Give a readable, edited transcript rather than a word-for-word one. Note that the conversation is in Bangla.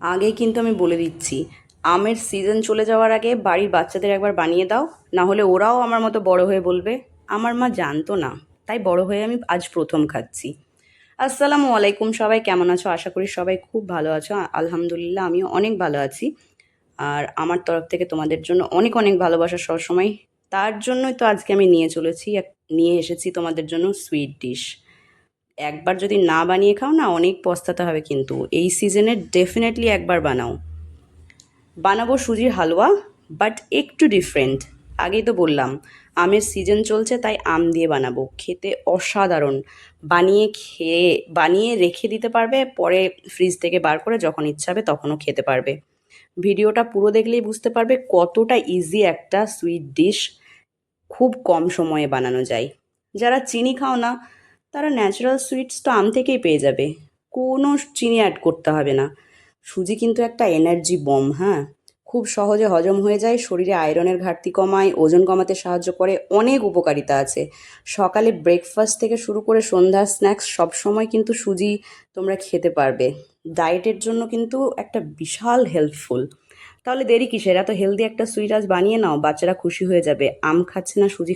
আগেই কিন্তু আমি বলে দিচ্ছি, আমের সিজন চলে যাওয়ার আগে বাড়ির বাচ্চাদের একবার বানিয়ে দাও, না হলে ওরাও আমার মতো বড় হয়ে বলবে আমার মা জানতো না, তাই বড় হয়ে আমি আজ প্রথম খাচ্ছি। আসসালামু আলাইকুম, সবাই কেমন আছো? আশা করি সবাই খুব ভালো আছো। আলহামদুলিল্লাহ আমিও অনেক ভালো আছি। আর আমার তরফ থেকে তোমাদের জন্য অনেক অনেক ভালোবাসা সবসময়। তার জন্যই তো আজকে আমি নিয়ে এসেছি তোমাদের জন্য সুইট ডিশ। একবার যদি না বানিয়ে খাও না, অনেক পস্তাতে হবে, কিন্তু এই সিজনে ডেফিনেটলি একবার বানাও। বানাবো সুজির হালুয়া, বাট একটু ডিফারেন্ট। আগেই তো বললাম আমের সিজন চলছে, তাই আম দিয়ে বানাবো। খেতে অসাধারণ। বানিয়ে রেখে দিতে পারবে, পরে ফ্রিজ থেকে বার করে যখন ইচ্ছা হবে তখনও খেতে পারবে। ভিডিওটা পুরো দেখলেই বুঝতে পারবে কতটা ইজি একটা সুইট ডিশ খুব কম সময়ে বানানো যায়। যারা চিনি খাও না, তারা ন্যাচারাল সুইটস তো আম থেকেই পেয়ে যাবে। কোনো চিনি অ্যাড করতে হবে না। সুজি কিন্তু একটা এনার্জি বম, হ্যাঁ। খুব সহজে হজম হয়ে যায়, শরীরে আয়রনের ঘাটতি কমায়, ওজন কমাতে সাহায্য করে, অনেক উপকারিতা আছে। সকালে ব্রেকফাস্ট থেকে শুরু করে সন্ধ্যার স্ন্যাক্স সবসময় কিন্তু সুজি তোমরা খেতে পারবে। ডায়েটের জন্য কিন্তু একটা বিশাল হেল্পফুল। তাহলে দেরি কিসের? এত হেলদি একটা সুইট আজ বানিয়ে নাও, বাচ্চারা খুশি হয়ে যাবে। আম খাচ্ছে না, সুজি